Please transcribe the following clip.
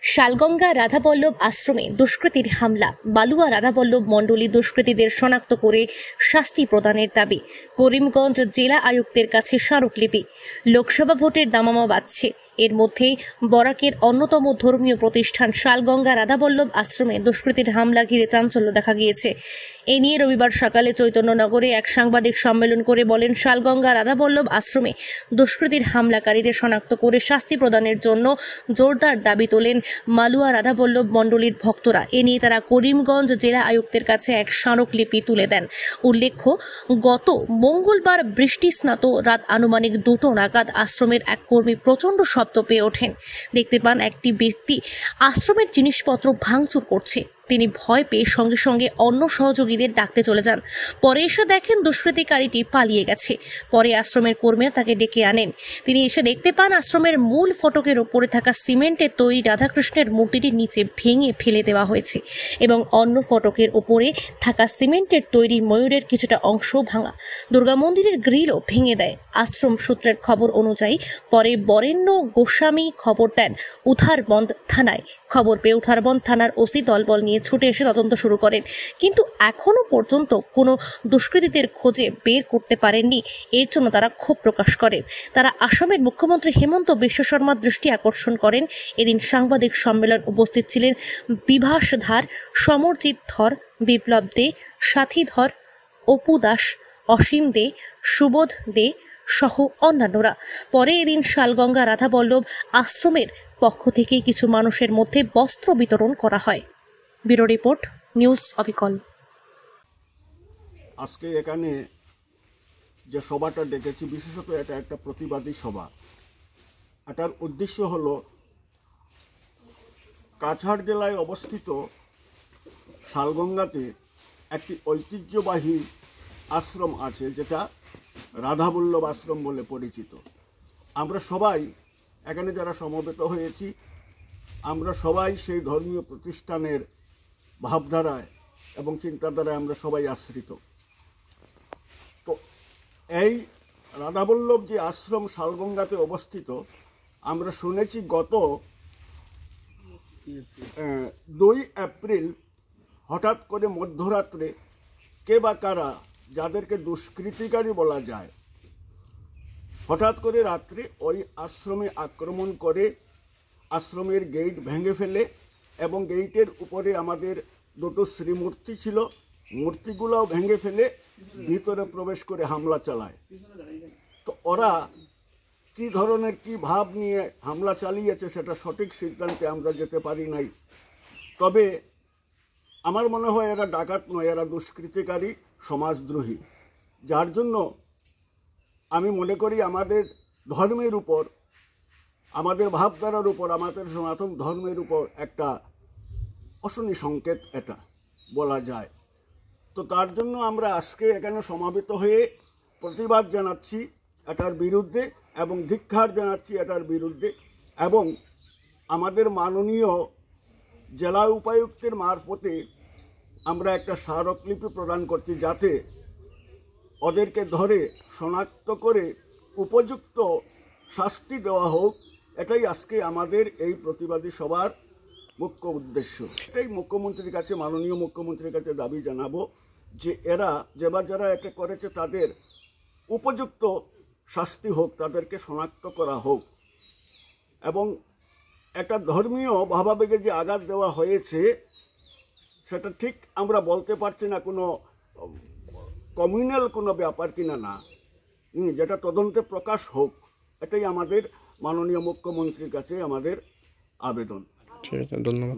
শালগঙ্গা রাধাবল্লভ আশ্রমে দুষ্কৃতীর হামলা, বালুয়া রাধাবল্লভ মণ্ডলী দুষ্কৃতীদের শনাক্ত করে শাস্তি প্রদানের দাবি। করিমগঞ্জ জেলা আয়ুক্তের কাছে স্মারকলিপি। লোকসভা ভোটের দামামা বাজছে, এর মধ্যে বরাকের অন্যতম ধর্মীয় প্রতিষ্ঠান শালগঙ্গা রাধাবল্লভ আশ্রমে দুষ্কৃতীর হামলা ঘিরে চাঞ্চল্য দেখা গিয়েছে। এ নিয়ে রবিবার সকালে চৈতন্যনগরে এক সাংবাদিক সম্মেলন করে বলেন, শালগঙ্গা রাধাবল্লভ আশ্রমে দুষ্কৃতীর হামলাকারীদের শনাক্ত করে শাস্তি প্রদানের জন্য জোরদার দাবি তোলেন মালুয়া রাধাবল্লভ মণ্ডলীর ভক্তরা। এ নিয়ে তারা করিমগঞ্জ জেলা আয়ুক্তের কাছে এক স্মারকলিপি তুলে দেন। উল্লেখ্য, গত মঙ্গলবার বৃষ্টিস্নাত রাত আনুমানিক 2টো নাগাদ আশ্রমের এক কর্মী প্রচণ্ড শব্দ পেয়ে ওঠেন। দেখতে পান একটি ব্যক্তি আশ্রমের জিনিসপত্র ভাঙচুর করছে। তিনি ভয় পেয়ে সঙ্গে সঙ্গে অন্য সহযোগীদের ডাকতে চলে যান। পরে এসে দেখেন দুষ্কৃতিকারীটি পালিয়ে গেছে। পরে আশ্রমের কর্মীরা তাকে ডেকে আনেন। তিনি এসে দেখতে পান আশ্রমের মূল ফটকের ওপরে থাকা সিমেন্টের তৈরি রাধাকৃষ্ণের মূর্তিটির নিচে ভেঙে ফেলে দেওয়া হয়েছে এবং অন্য ফটকের ওপরে থাকা সিমেন্টের তৈরি ময়ূরের কিছুটা অংশ ভাঙা। দুর্গা মন্দিরের গ্রিলও ভেঙে দেয়। আশ্রম সূত্রের খবর অনুযায়ী পরে বরেণ্য গোস্বামী খবর দেন উধারবন্দ থানায়। খবর পেয়ে উধারবন্দ থানার ওসি দলবল নিয়ে ছুটে এসে তদন্ত শুরু করেন, কিন্তু এখনো পর্যন্ত কোনো দুষ্কৃতীদের খোঁজে বের করতে পারেননি। এর জন্য তারা ক্ষোভ প্রকাশ করেন। তারা আসামের মুখ্যমন্ত্রী হেমন্ত বিশ্ব শর্মার দৃষ্টি আকর্ষণ করেন। এদিন সাংবাদিক সম্মেলন উপস্থিত ছিলেন বিভাস ধার, সমরজিৎ ধর, বিপ্লব দে, সাথী ধর, অপু দাস, অসীম দে, সুবোধ দে সহ অন্যান্যরা। পরে এদিন শালগঙ্গা রাধাবল্লভ আশ্রমের পক্ষ থেকে কিছু মানুষের মধ্যে বস্ত্র বিতরণ করা হয়। ব্যুরো রিপোর্ট, নিউজ অবিকল। আজকে এখানে যে সভাটা ডেকেছি, বিশেষত এটা একটা প্রতিবাদী সভা। এটার উদ্দেশ্য হলো কাছাড় জেলায় অবস্থিত শালগঙ্গাতে একটি ঐতিহ্যবাহী আশ্রম আছে, যেটা রাধাবল্লভ আশ্রম বলে পরিচিত। আমরা সবাই এখানে যারা সমবেত হয়েছি, আমরা সবাই সেই ধর্মীয় প্রতিষ্ঠানের ভাবধারায় এবং চিন্তাধারায় আমরা সবাই আশ্রিত। তো এই রাধাবল্লভ যে আশ্রম শালগঙ্গাতে অবস্থিত, আমরা শুনেছি গত 2 এপ্রিল হঠাৎ করে মধ্যরাত্রে কে বা কারা, যাদেরকে দুষ্কৃতিকারী বলা যায়, হঠাৎ করে রাত্রে ওই আশ্রমে আক্রমণ করে আশ্রমের গেট ভেঙে ফেলে এবং গেটের উপরে আমাদের 2টো শ্রীমূর্তি ছিল, মূর্তিগুলোও ভেঙে ফেলে ভিতরে প্রবেশ করে হামলা চালায়। তো ওরা কি ধরনের কি ভাব নিয়ে হামলা চালিয়েছে সেটা সঠিক সিদ্ধান্তে আমরা যেতে পারি নাই। তবে আমার মনে হয় এরা ডাকাত নয়, এরা দুষ্কৃতিকারী, সমাজদ্রোহী। যার জন্য আমি মনে করি আমাদের ধর্মের উপর, আমাদের ভাবধারার উপর, আমাদের সনাতন ধর্মের উপর একটা অশনি সংকেত এটা বলা যায়। তো তার জন্য আমরা আজকে এখানে সমাবেত হয়ে প্রতিবাদ জানাচ্ছি এটার বিরুদ্ধে এবং ধিক্কার জানাচ্ছি এটার বিরুদ্ধে, এবং আমাদের মাননীয় জেলা উপায়ুক্তের মারফতে আমরা একটা স্মারকলিপি প্রদান করছি, যাতে ওদেরকে ধরে শনাক্ত করে উপযুক্ত শাস্তি দেওয়া হোক। এটাই আজকে আমাদের এই প্রতিবাদী সভার মুখ্য উদ্দেশ্য। এটাই মুখ্যমন্ত্রীর কাছে, মাননীয় মুখ্যমন্ত্রীর কাছে দাবি জানাবো যে এরা যারা এটা করেছে তাদের উপযুক্ত শাস্তি হোক, তাদেরকে শনাক্ত করা হোক। এবং একটা ধর্মীয় ভাবাবেগে যে আঘাত দেওয়া হয়েছে সেটা ঠিক আমরা বলতে পারছি না কোনো কমিউনাল কোনো ব্যাপার কিনা না, যেটা তদন্তে প্রকাশ হোক। এটাই আমাদের মাননীয় মুখ্যমন্ত্রীর কাছে আমাদের আবেদন। ঠিক আছে, ধন্যবাদ।